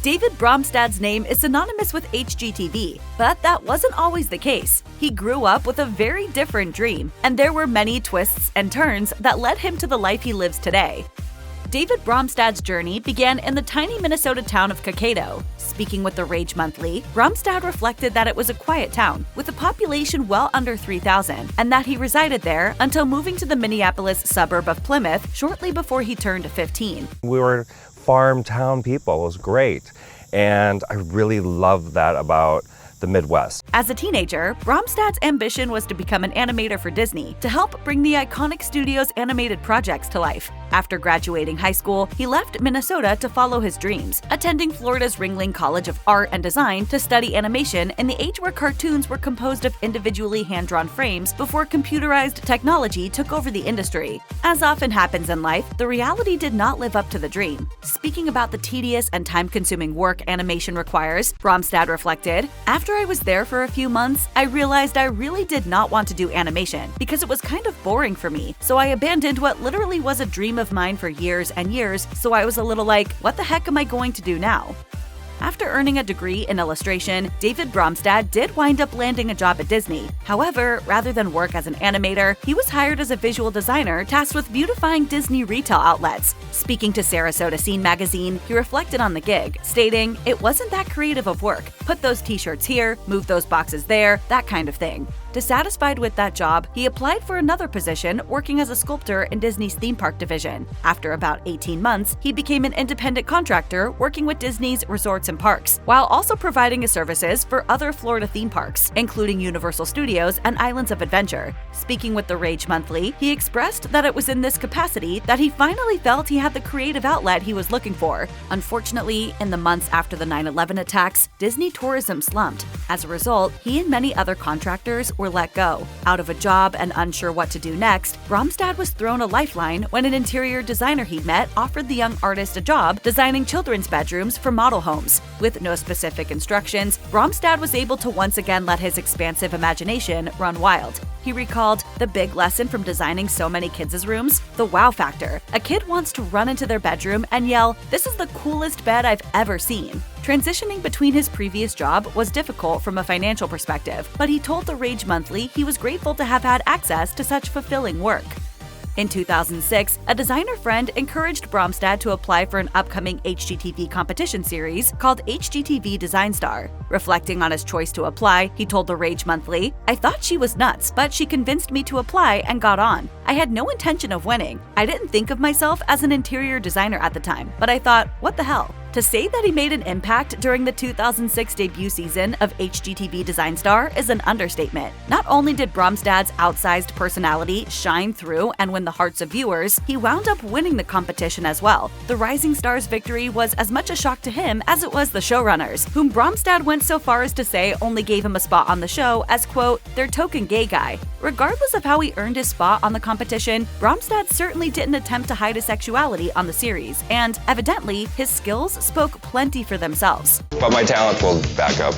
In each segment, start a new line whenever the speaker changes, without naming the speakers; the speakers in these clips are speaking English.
David Bromstad's name is synonymous with HGTV, but that wasn't always the case. He grew up with a very different dream, and there were many twists and turns that led him to the life he lives today. David Bromstad's journey began in the tiny Minnesota town of Kaykado. Speaking with the Rage Monthly, Bromstad reflected that it was a quiet town with a population well under 3,000, and that he resided there until moving to the Minneapolis suburb of Plymouth shortly before he turned 15.
We were farm town people. It was great, and I really loved that about the Midwest.
As a teenager, Bromstad's ambition was to become an animator for Disney to help bring the iconic studio's animated projects to life. After graduating high school, he left Minnesota to follow his dreams, attending Florida's Ringling College of Art and Design to study animation in the age where cartoons were composed of individually hand-drawn frames before computerized technology took over the industry. As often happens in life, the reality did not live up to the dream. Speaking about the tedious and time-consuming work animation requires, Bromstad reflected, "After I was there for a few months, I realized I really did not want to do animation because it was kind of boring for me, so I abandoned what literally was a dream of mine for years and years, so I was a little like, what the heck am I going to do now?" After earning a degree in illustration, David Bromstad did wind up landing a job at Disney. However, rather than work as an animator, he was hired as a visual designer tasked with beautifying Disney retail outlets. Speaking to Sarasota Scene magazine, he reflected on the gig, stating, "It wasn't that creative of work. Put those t-shirts here, move those boxes there, that kind of thing." Dissatisfied with that job, he applied for another position working as a sculptor in Disney's theme park division. After about 18 months, he became an independent contractor working with Disney's resorts and parks, while also providing his services for other Florida theme parks, including Universal Studios and Islands of Adventure. Speaking with the Rage Monthly, he expressed that it was in this capacity that he finally felt he had the creative outlet he was looking for. Unfortunately, in the months after the 9/11 attacks, Disney tourism slumped. As a result, he and many other contractors were let go. Out of a job and unsure what to do next, Bromstad was thrown a lifeline when an interior designer he'd met offered the young artist a job designing children's bedrooms for model homes. With no specific instructions, Bromstad was able to once again let his expansive imagination run wild. He recalled, "The big lesson from designing so many kids' rooms? The wow factor. A kid wants to run into their bedroom and yell, 'This is the coolest bed I've ever seen.'" Transitioning between his previous job was difficult from a financial perspective, but he told the Rage Monthly he was grateful to have had access to such fulfilling work. In 2006, a designer friend encouraged Bromstad to apply for an upcoming HGTV competition series called HGTV Design Star. Reflecting on his choice to apply, he told the Rage Monthly, "I thought she was nuts, but she convinced me to apply and got on. I had no intention of winning. I didn't think of myself as an interior designer at the time, but I thought, what the hell?" To say that he made an impact during the 2006 debut season of HGTV Design Star is an understatement. Not only did Bromstad's outsized personality shine through and win the hearts of viewers, he wound up winning the competition as well. The Rising Star's victory was as much a shock to him as it was the showrunners, whom Bromstad went so far as to say only gave him a spot on the show as, quote, "their token gay guy." Regardless of how he earned his spot on the competition, Bromstad certainly didn't attempt to hide his sexuality on the series, and evidently, his skills spoke plenty for themselves.
But my talent will back up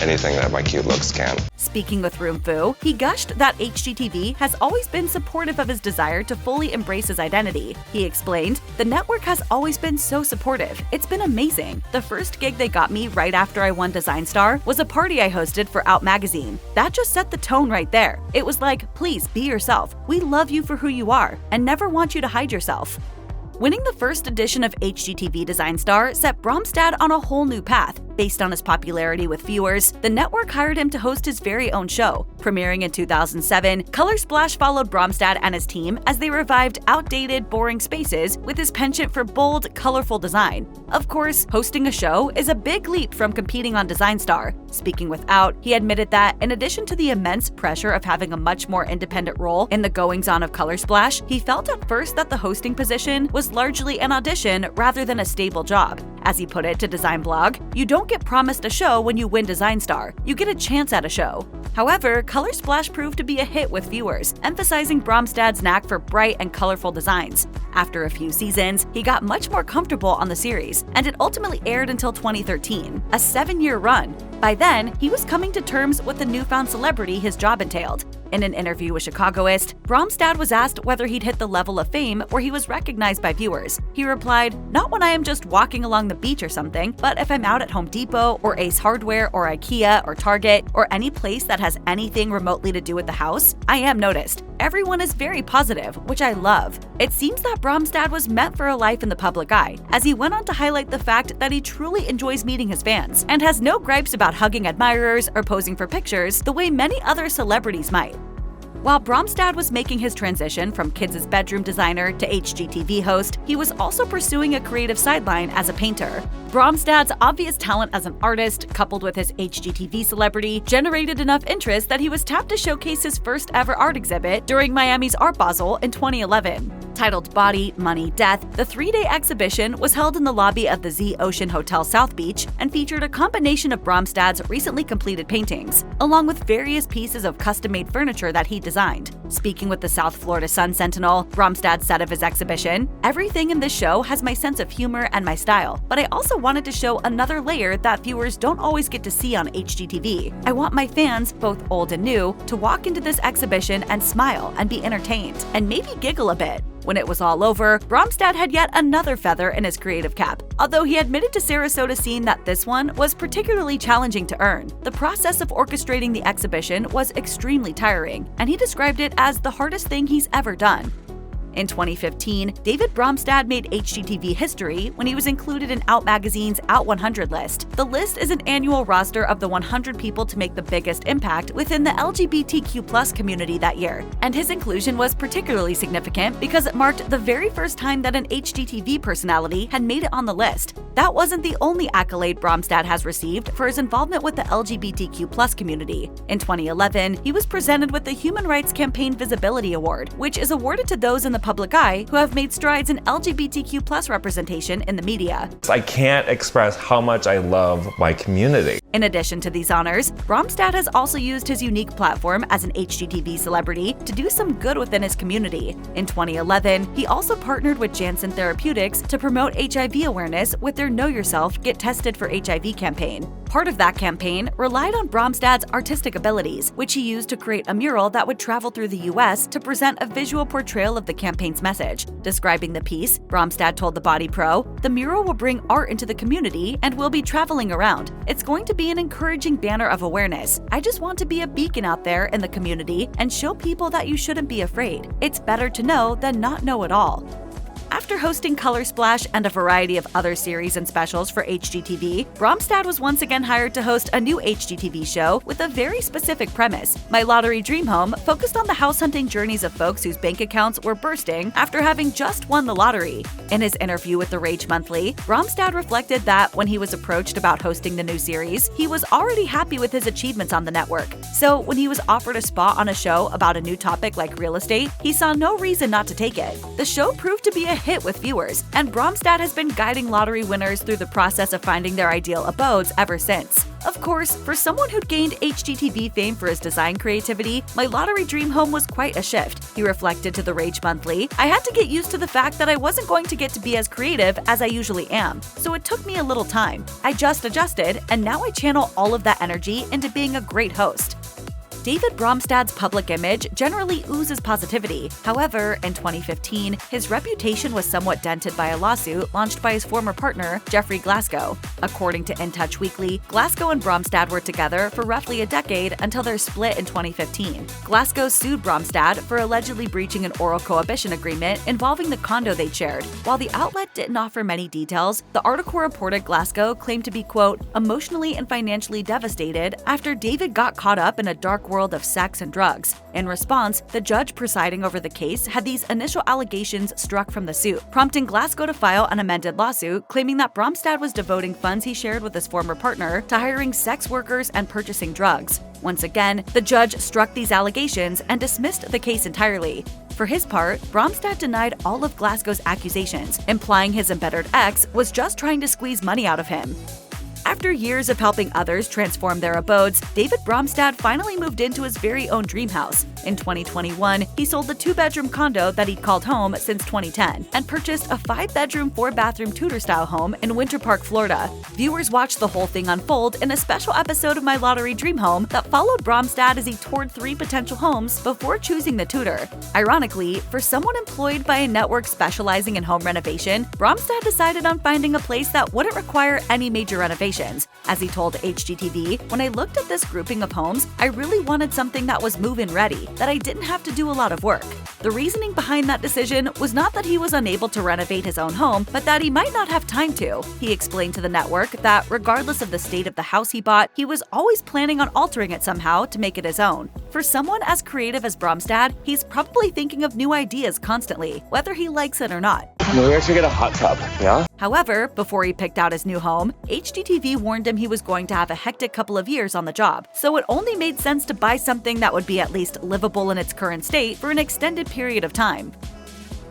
anything that my cute looks can.
Speaking with Roomfu, he gushed that HGTV has always been supportive of his desire to fully embrace his identity. He explained, "The network has always been so supportive. It's been amazing. The first gig they got me right after I won Design Star was a party I hosted for Out Magazine. That just set the tone right there. It was like, please be yourself. We love you for who you are and never want you to hide yourself." Winning the first edition of HGTV Design Star set Bromstad on a whole new path. Based on his popularity with viewers, the network hired him to host his very own show. Premiering in 2007, Color Splash followed Bromstad and his team as they revived outdated, boring spaces with his penchant for bold, colorful design. Of course, hosting a show is a big leap from competing on Design Star. Speaking with Out, he admitted that, in addition to the immense pressure of having a much more independent role in the goings-on of Color Splash, he felt at first that the hosting position was largely an audition rather than a stable job. As he put it to Design Blog, "You don't get promised a show when you win Design Star. You get a chance at a show." However, Color Splash proved to be a hit with viewers, emphasizing Bromstad's knack for bright and colorful designs. After a few seasons, he got much more comfortable on the series, and it ultimately aired until 2013, a 7-year run. By then, he was coming to terms with the newfound celebrity his job entailed. In an interview with Chicagoist, Bromstad was asked whether he'd hit the level of fame where he was recognized by viewers. He replied, "Not when I am just walking along the beach or something, but if I'm out at Home Depot or Ace Hardware or IKEA or Target or any place that has anything remotely to do with the house, I am noticed. Everyone is very positive, which I love." It seems that Bromstad was meant for a life in the public eye, as he went on to highlight the fact that he truly enjoys meeting his fans and has no gripes about hugging admirers or posing for pictures the way many other celebrities might. While Bromstad was making his transition from kids' bedroom designer to HGTV host, he was also pursuing a creative sideline as a painter. Bromstad's obvious talent as an artist, coupled with his HGTV celebrity, generated enough interest that he was tapped to showcase his first ever art exhibit during Miami's Art Basel in 2011. Titled Body, Money, Death, the 3-day exhibition was held in the lobby of the Z Ocean Hotel South Beach and featured a combination of Bromstad's recently completed paintings, along with various pieces of custom-made furniture that he designed. Speaking with the South Florida Sun Sentinel, Bromstad said of his exhibition, "Everything in this show has my sense of humor and my style, but I also wanted to show another layer that viewers don't always get to see on HGTV. I want my fans, both old and new, to walk into this exhibition and smile and be entertained, and maybe giggle a bit." When it was all over, Bromstad had yet another feather in his creative cap, although he admitted to Sarasota Scene that this one was particularly challenging to earn. The process of orchestrating the exhibition was extremely tiring, and he described it as the hardest thing he's ever done. In 2015, David Bromstad made HGTV history when he was included in Out Magazine's Out 100 list. The list is an annual roster of the 100 people to make the biggest impact within the LGBTQ+ community that year, and his inclusion was particularly significant because it marked the very first time that an HGTV personality had made it on the list. That wasn't the only accolade Bromstad has received for his involvement with the LGBTQ+ community. In 2011, he was presented with the Human Rights Campaign Visibility Award, which is awarded to those in the public eye who have made strides in LGBTQ+ representation in the media.
I can't express how much I love my community.
In addition to these honors, Bromstad has also used his unique platform as an HGTV celebrity to do some good within his community. In 2011, he also partnered with Janssen Therapeutics to promote HIV awareness with their Know Yourself, Get Tested for HIV campaign. Part of that campaign relied on Bromstad's artistic abilities, which he used to create a mural that would travel through the US to present a visual portrayal of the campaign's message. Describing the piece, Bromstad told the Body Pro, "The mural will bring art into the community and will be traveling around. It's going to be an encouraging banner of awareness. I just want to be a beacon out there in the community and show people that you shouldn't be afraid. It's better to know than not know at all." After hosting Color Splash and a variety of other series and specials for HGTV, Bromstad was once again hired to host a new HGTV show with a very specific premise. My Lottery Dream Home focused on the house hunting journeys of folks whose bank accounts were bursting after having just won the lottery. In his interview with the Rage Monthly, Bromstad reflected that when he was approached about hosting the new series, he was already happy with his achievements on the network. So when he was offered a spot on a show about a new topic like real estate, he saw no reason not to take it. The show proved to be a hit with viewers, and Bromstad has been guiding lottery winners through the process of finding their ideal abodes ever since. Of course, for someone who'd gained HGTV fame for his design creativity, My Lottery Dream Home was quite a shift. He reflected to the Rage Monthly, "I had to get used to the fact that I wasn't going to get to be as creative as I usually am, so it took me a little time. I just adjusted, and now I channel all of that energy into being a great host." David Bromstad's public image generally oozes positivity. However, in 2015, his reputation was somewhat dented by a lawsuit launched by his former partner, Jeffrey Glasgow. According to In Touch Weekly, Glasgow and Bromstad were together for roughly a decade until their split in 2015. Glasgow sued Bromstad for allegedly breaching an oral cohabitation agreement involving the condo they shared. While the outlet didn't offer many details, the article reported Glasgow claimed to be, quote, "emotionally and financially devastated after David got caught up in a dark world of sex and drugs." In response, the judge presiding over the case had these initial allegations struck from the suit, prompting Glasgow to file an amended lawsuit claiming that Bromstad was devoting funds he shared with his former partner to hiring sex workers and purchasing drugs. Once again, the judge struck these allegations and dismissed the case entirely. For his part, Bromstad denied all of Glasgow's accusations, implying his embittered ex was just trying to squeeze money out of him. After years of helping others transform their abodes, David Bromstad finally moved into his very own dream house. In 2021, he sold the 2-bedroom condo that he'd called home since 2010 and purchased a 5-bedroom, 4-bathroom Tudor-style home in Winter Park, Florida. Viewers watched the whole thing unfold in a special episode of My Lottery Dream Home that followed Bromstad as he toured 3 potential homes before choosing the Tudor. Ironically, for someone employed by a network specializing in home renovation, Bromstad decided on finding a place that wouldn't require any major renovations. As he told HGTV, "When I looked at this grouping of homes, I really wanted something that was move-in ready, that I didn't have to do a lot of work." The reasoning behind that decision was not that he was unable to renovate his own home, but that he might not have time to. He explained to the network that regardless of the state of the house he bought, he was always planning on altering it somehow to make it his own. For someone as creative as Bromstad, he's probably thinking of new ideas constantly, whether he likes it or not.
Maybe I should get a hot tub, yeah?
However, before he picked out his new home, HGTV warned him he was going to have a hectic couple of years on the job, so it only made sense to buy something that would be at least livable in its current state for an extended period of time.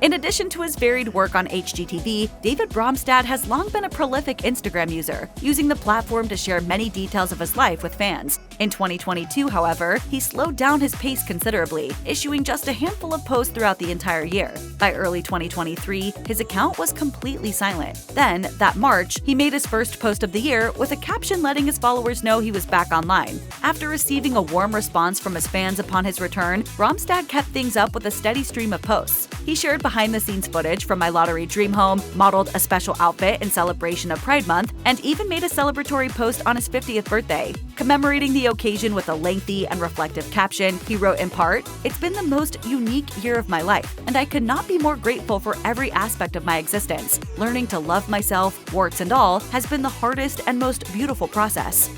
In addition to his varied work on HGTV, David Bromstad has long been a prolific Instagram user, using the platform to share many details of his life with fans. In 2022, however, he slowed down his pace considerably, issuing just a handful of posts throughout the entire year. By early 2023, his account was completely silent. Then, that March, he made his first post of the year with a caption letting his followers know he was back online. After receiving a warm response from his fans upon his return, Bromstad kept things up with a steady stream of posts. He shared behind-the-scenes footage from My Lottery Dream Home, modeled a special outfit in celebration of Pride Month, and even made a celebratory post on his 50th birthday. Commemorating the occasion with a lengthy and reflective caption, he wrote in part, "It's been the most unique year of my life, and I could not be more grateful for every aspect of my existence. Learning to love myself, warts and all, has been the hardest and most beautiful process."